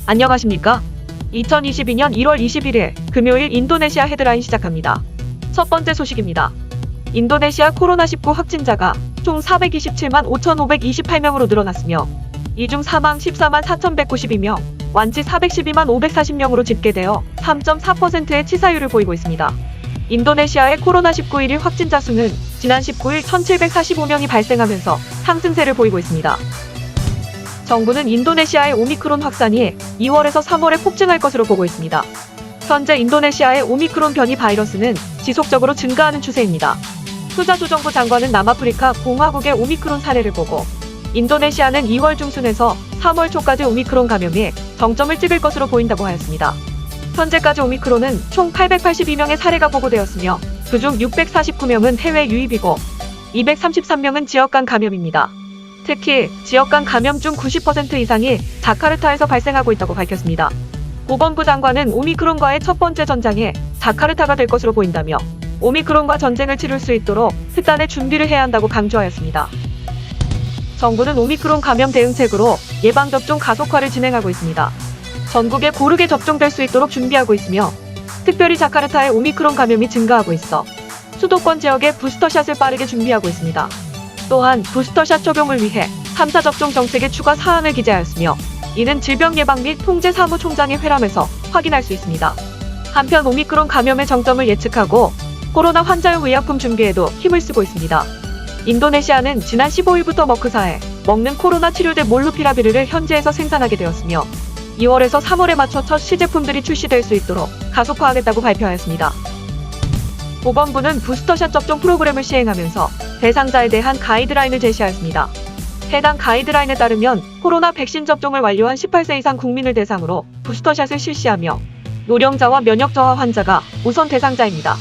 안녕하십니까? 2022년 1월 21일 금요일 인도네시아 헤드라인 시작합니다. 첫 번째 소식입니다. 인도네시아 코로나19 확진자가 총 427만 5,528명으로 늘어났으며 이 중 사망 14만 4,192명, 완치 412만 540명으로 집계되어 3.4%의 치사율을 보이고 있습니다. 인도네시아의 코로나19 1일 확진자 수는 지난 19일 1,745명이 발생하면서 상승세를 보이고 있습니다. 정부는 인도네시아의 오미크론 확산이 2월에서 3월에 폭증할 것으로 보고 있습니다. 현재 인도네시아의 오미크론 변이 바이러스는 지속적으로 증가하는 추세입니다. 후자조정부 장관은 남아프리카 공화국의 오미크론 사례를 보고 인도네시아는 2월 중순에서 3월 초까지 오미크론 감염이 정점을 찍을 것으로 보인다고 하였습니다. 현재까지 오미크론은 총 882명의 사례가 보고되었으며 그중 649명은 해외 유입이고 233명은 지역 간 감염입니다. 특히 지역 간 감염 중 90% 이상이 자카르타에서 발생하고 있다고 밝혔습니다. 보건부 장관은 오미크론과의 첫 번째 전장이 자카르타가 될 것으로 보인다며 오미크론과 전쟁을 치를 수 있도록 특단의 준비를 해야 한다고 강조하였습니다. 정부는 오미크론 감염 대응책으로 예방접종 가속화를 진행하고 있습니다. 전국에 고르게 접종될 수 있도록 준비하고 있으며 특별히 자카르타의 오미크론 감염이 증가하고 있어 수도권 지역에 부스터샷을 빠르게 준비하고 있습니다. 또한 부스터샷 적용을 위해 3차 접종 정책의 추가 사항을 기재하였으며 이는 질병예방 및 통제사무총장의 회람에서 확인할 수 있습니다. 한편 오미크론 감염의 정점을 예측하고 코로나 환자용 의약품 준비에도 힘을 쓰고 있습니다. 인도네시아는 지난 15일부터 머크사에 먹는 코로나 치료제 몰누피라비르를 현지에서 생산하게 되었으며 2월에서 3월에 맞춰 첫 시제품들이 출시될 수 있도록 가속화하겠다고 발표하였습니다. 보건부는 부스터샷 접종 프로그램을 시행하면서 대상자에 대한 가이드라인을 제시하였습니다. 해당 가이드라인에 따르면 코로나 백신 접종을 완료한 18세 이상 국민을 대상으로 부스터샷을 실시하며 노령자와 면역 저하 환자가 우선 대상자입니다.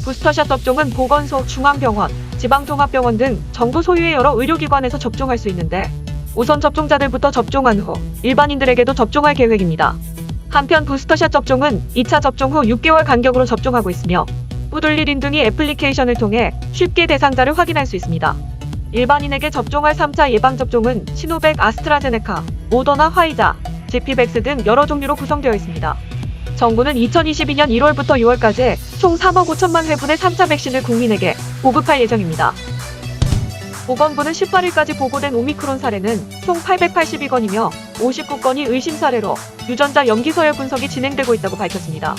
부스터샷 접종은 보건소, 중앙병원, 지방종합병원 등 정부 소유의 여러 의료기관에서 접종할 수 있는데 우선 접종자들부터 접종한 후 일반인들에게도 접종할 계획입니다. 한편 부스터샷 접종은 2차 접종 후 6개월 간격으로 접종하고 있으며 뿌들리린 등이 애플리케이션을 통해 쉽게 대상자를 확인할 수 있습니다. 일반인에게 접종할 3차 예방접종은 시노백, 아스트라제네카, 모더나, 화이자, 지피백스 등 여러 종류로 구성되어 있습니다. 정부는 2022년 1월부터 6월까지 총 3억 5천만 회분의 3차 백신을 국민에게 보급할 예정입니다. 보건부는 18일까지 보고된 오미크론 사례는 총 882건이며 59건이 의심 사례로 유전자 염기 서열 분석이 진행되고 있다고 밝혔습니다.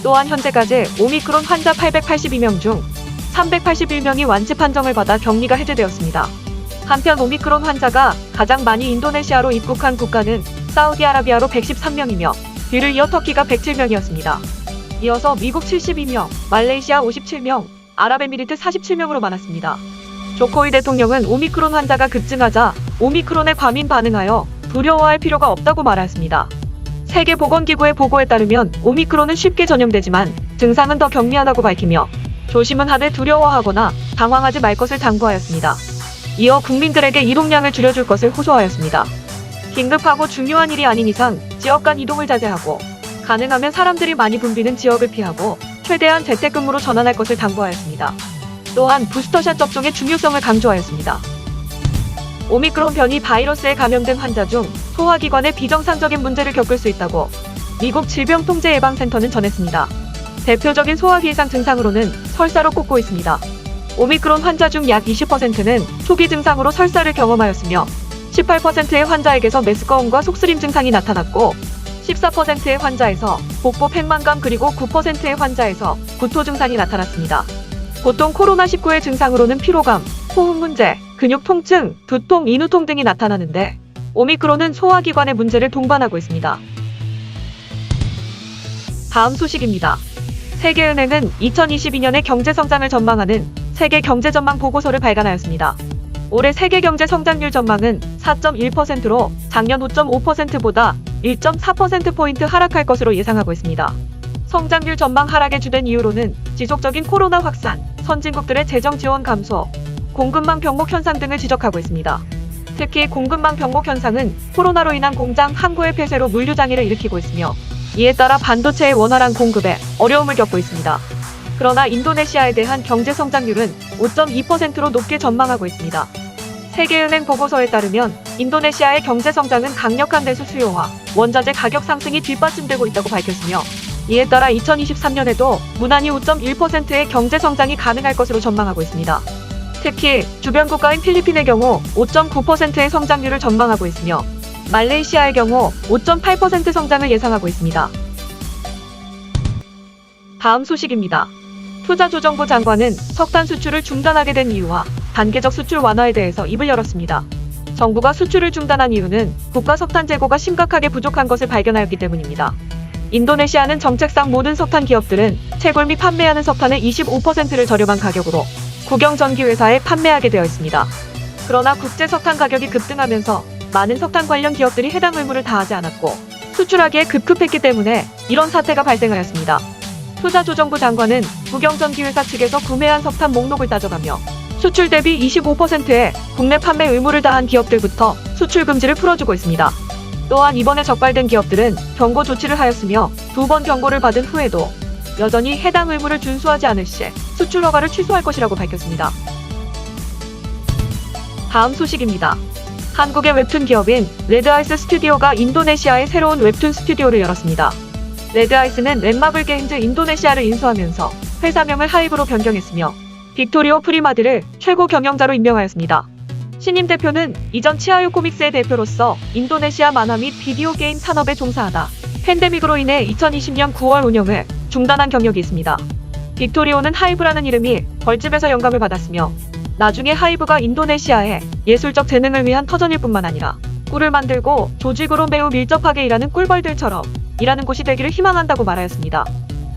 또한 현재까지 오미크론 환자 882명 중 381명이 완치 판정을 받아 격리가 해제되었습니다. 한편 오미크론 환자가 가장 많이 인도네시아로 입국한 국가는 사우디아라비아로 113명이며 뒤를 이어 터키가 107명이었습니다. 이어서 미국 72명, 말레이시아 57명, 아랍에미리트 47명으로 많았습니다. 조코위 대통령은 오미크론 환자가 급증하자 오미크론에 과민 반응하여 두려워할 필요가 없다고 말했습니다. 세계보건기구의 보고에 따르면 오미크론은 쉽게 전염되지만 증상은 더 경미하다고 밝히며 조심은 하되 두려워하거나 당황하지 말 것을 당부하였습니다. 이어 국민들에게 이동량을 줄여줄 것을 호소하였습니다. 긴급하고 중요한 일이 아닌 이상 지역 간 이동을 자제하고 가능하면 사람들이 많이 붐비는 지역을 피하고 최대한 재택근무로 전환할 것을 당부하였습니다. 또한 부스터샷 접종의 중요성을 강조하였습니다. 오미크론 변이 바이러스에 감염된 환자 중 소화기관에 비정상적인 문제를 겪을 수 있다고 미국 질병통제예방센터는 전했습니다. 대표적인 소화기 이상 증상으로는 설사로 꼽고 있습니다. 오미크론 환자 중 약 20%는 초기 증상으로 설사를 경험하였으며 18%의 환자에게서 메스꺼움과 속쓰림 증상이 나타났고 14%의 환자에서 복부 팽만감 그리고 9%의 환자에서 구토 증상이 나타났습니다. 보통 코로나19의 증상으로는 피로감, 호흡 문제, 근육 통증, 두통, 인후통 등이 나타나는데 오미크론은 소화기관의 문제를 동반하고 있습니다. 다음 소식입니다. 세계은행은 2022년의 경제성장을 전망하는 세계경제전망 보고서를 발간하였습니다. 올해 세계경제 성장률 전망은 4.1%로 작년 5.5%보다 1.4%포인트 하락할 것으로 예상하고 있습니다. 성장률 전망 하락의 주된 이유로는 지속적인 코로나 확산, 선진국들의 재정 지원 감소, 공급망 병목 현상 등을 지적하고 있습니다. 특히 공급망 병목 현상은 코로나로 인한 공장 항구의 폐쇄로 물류 장애를 일으키고 있으며 이에 따라 반도체의 원활한 공급에 어려움을 겪고 있습니다. 그러나 인도네시아에 대한 경제 성장률은 5.2%로 높게 전망하고 있습니다. 세계은행 보고서에 따르면 인도네시아의 경제 성장은 강력한 내수 수요와 원자재 가격 상승이 뒷받침되고 있다고 밝혔으며, 이에 따라 2023년에도 무난히 5.1%의 경제 성장이 가능할 것으로 전망하고 있습니다. 특히 주변 국가인 필리핀의 경우 5.9%의 성장률을 전망하고 있으며, 말레이시아의 경우 5.8% 성장을 예상하고 있습니다. 다음 소식입니다. 투자조정부 장관은 석탄 수출을 중단하게 된 이유와 단계적 수출 완화에 대해서 입을 열었습니다. 정부가 수출을 중단한 이유는 국가 석탄 재고가 심각하게 부족한 것을 발견하였기 때문입니다. 인도네시아는 정책상 모든 석탄 기업들은 채굴 및 판매하는 석탄의 25%를 저렴한 가격으로 국영 전기 회사에 판매하게 되어 있습니다. 그러나 국제 석탄 가격이 급등하면서 많은 석탄 관련 기업들이 해당 의무를 다하지 않았고 수출하기에 급급했기 때문에 이런 사태가 발생하였습니다. 투자조정부 장관은 국영전기회사 측에서 구매한 석탄 목록을 따져가며 수출 대비 25%의 국내 판매 의무를 다한 기업들부터 수출 금지를 풀어주고 있습니다. 또한 이번에 적발된 기업들은 경고 조치를 하였으며 2번 경고를 받은 후에도 여전히 해당 의무를 준수하지 않을 시 수출 허가를 취소할 것이라고 밝혔습니다. 다음 소식입니다. 한국의 웹툰 기업인 레드아이스 스튜디오가 인도네시아에 새로운 웹툰 스튜디오를 열었습니다. 레드아이스는 넷마블 게임즈 인도네시아를 인수하면서 회사명을 하이브로 변경했으며 빅토리오 프리마드를 최고 경영자로 임명하였습니다. 신임 대표는 이전 치아유 코믹스의 대표로서 인도네시아 만화 및 비디오 게임 산업에 종사하다 팬데믹으로 인해 2020년 9월 운영을 중단한 경력이 있습니다. 빅토리오는 하이브라는 이름이 벌집에서 영감을 받았으며 나중에 하이브가 인도네시아의 예술적 재능을 위한 터전일 뿐만 아니라 꿀을 만들고 조직으로 매우 밀접하게 일하는 꿀벌들처럼 일하는 곳이 되기를 희망한다고 말하였습니다.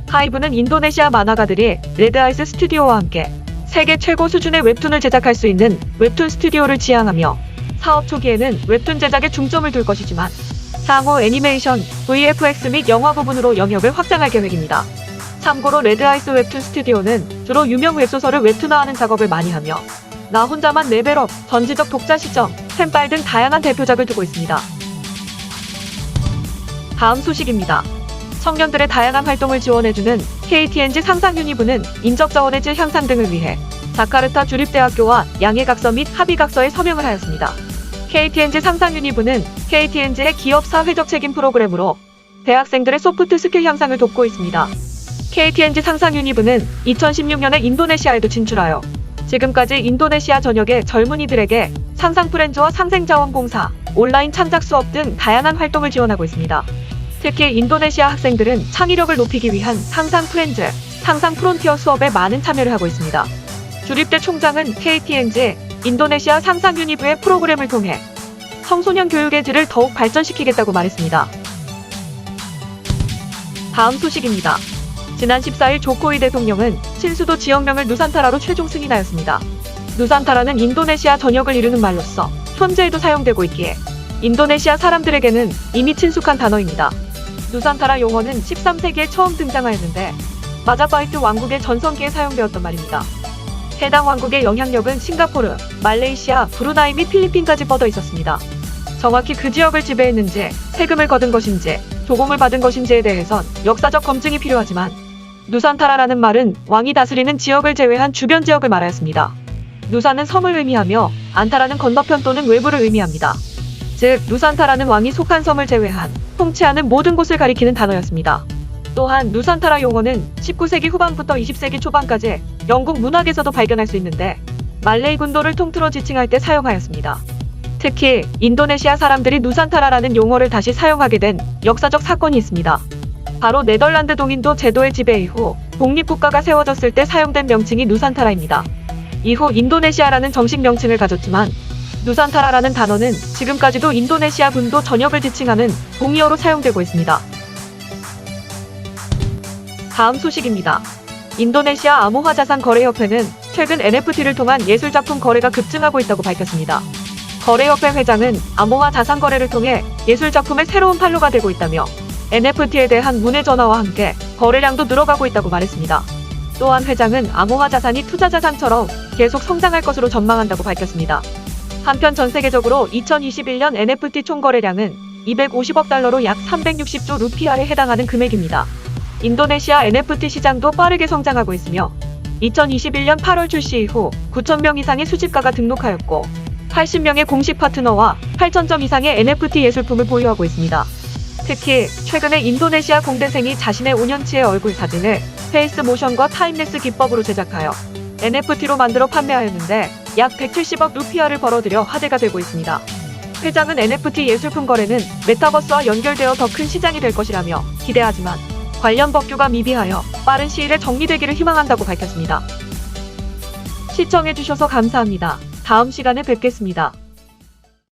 하이브는 인도네시아 만화가들이 레드아이스 스튜디오와 함께 세계 최고 수준의 웹툰을 제작할 수 있는 웹툰 스튜디오를 지향하며 사업 초기에는 웹툰 제작에 중점을 둘 것이지만 향후 애니메이션, VFX 및 영화 부분으로 영역을 확장할 계획입니다. 참고로 레드아이스 웹툰 스튜디오는 주로 유명 웹소설을 웹툰화하는 작업을 많이 하며 나 혼자만 레벨업, 전지적 독자 시점, 팬빨 등 다양한 대표작을 두고 있습니다. 다음 소식입니다. 청년들의 다양한 활동을 지원해주는 KTNG 상상유니브는 인적 자원의 질 향상 등을 위해 자카르타 주립대학교와 양해각서 및 합의각서에 서명을 하였습니다. KTNG 상상유니브는 KTNG의 기업 사회적 책임 프로그램으로 대학생들의 소프트 스킬 향상을 돕고 있습니다. KTNG 상상유니브는 2016년에 인도네시아에도 진출하여 지금까지 인도네시아 전역의 젊은이들에게 상상 프렌즈와 상생자원공사, 온라인 창작 수업 등 다양한 활동을 지원하고 있습니다. 특히 인도네시아 학생들은 창의력을 높이기 위한 상상 프렌즈, 상상 프론티어 수업에 많은 참여를 하고 있습니다. 주립대 총장은 KTNG 인도네시아 상상 유니브의 프로그램을 통해 청소년 교육의 질을 더욱 발전시키겠다고 말했습니다. 다음 소식입니다. 지난 14일 조코위 대통령은 신수도 지역명을 누산타라로 최종 승인하였습니다. 누산타라는 인도네시아 전역을 이루는 말로서 현재에도 사용되고 있기에 인도네시아 사람들에게는 이미 친숙한 단어입니다. 누산타라 용어는 13세기에 처음 등장하였는데 마자파히트 왕국의 전성기에 사용되었던 말입니다. 해당 왕국의 영향력은 싱가포르, 말레이시아, 브루나이 및 필리핀까지 뻗어 있었습니다. 정확히 그 지역을 지배했는지, 세금을 거둔 것인지, 조공을 받은 것인지에 대해선 역사적 검증이 필요하지만 누산타라라는 말은 왕이 다스리는 지역을 제외한 주변 지역을 말하였습니다. 누산은 섬을 의미하며 안타라는 건너편 또는 외부를 의미합니다. 즉, 누산타라는 왕이 속한 섬을 제외한 통치하는 모든 곳을 가리키는 단어였습니다. 또한 누산타라 용어는 19세기 후반부터 20세기 초반까지 영국 문학에서도 발견할 수 있는데 말레이 군도를 통틀어 지칭할 때 사용하였습니다. 특히 인도네시아 사람들이 누산타라라는 용어를 다시 사용하게 된 역사적 사건이 있습니다. 바로 네덜란드 동인도 제도의 지배 이후 독립국가가 세워졌을 때 사용된 명칭이 누산타라입니다. 이후 인도네시아라는 정식 명칭을 가졌지만 누산타라라는 단어는 지금까지도 인도네시아 군도 전역을 지칭하는 동의어로 사용되고 있습니다. 다음 소식입니다. 인도네시아 아모하 자산 거래협회는 최근 NFT를 통한 예술작품 거래가 급증하고 있다고 밝혔습니다. 거래협회 회장은 아모하 자산 거래를 통해 예술작품의 새로운 판로가 되고 있다며 NFT에 대한 문의 전화와 함께 거래량도 늘어가고 있다고 말했습니다. 또한 회장은 아모하 자산이 투자 자산처럼 계속 성장할 것으로 전망한다고 밝혔습니다. 한편 전 세계적으로 2021년 NFT 총거래량은 250억 달러로 약 360조 루피아에 해당하는 금액입니다. 인도네시아 NFT 시장도 빠르게 성장하고 있으며 2021년 8월 출시 이후 9,000명 이상의 수집가가 등록하였고 80명의 공식 파트너와 8,000점 이상의 NFT 예술품을 보유하고 있습니다. 특히 최근에 인도네시아 공대생이 자신의 5년치의 얼굴 사진을 페이스 모션과 타임레스 기법으로 제작하여 NFT로 만들어 판매하였는데 약 170억 루피아를 벌어들여 화제가 되고 있습니다. 회장은 NFT 예술품 거래는 메타버스와 연결되어 더 큰 시장이 될 것이라며 기대하지만 관련 법규가 미비하여 빠른 시일에 정리되기를 희망한다고 밝혔습니다. 시청해주셔서 감사합니다. 다음 시간에 뵙겠습니다.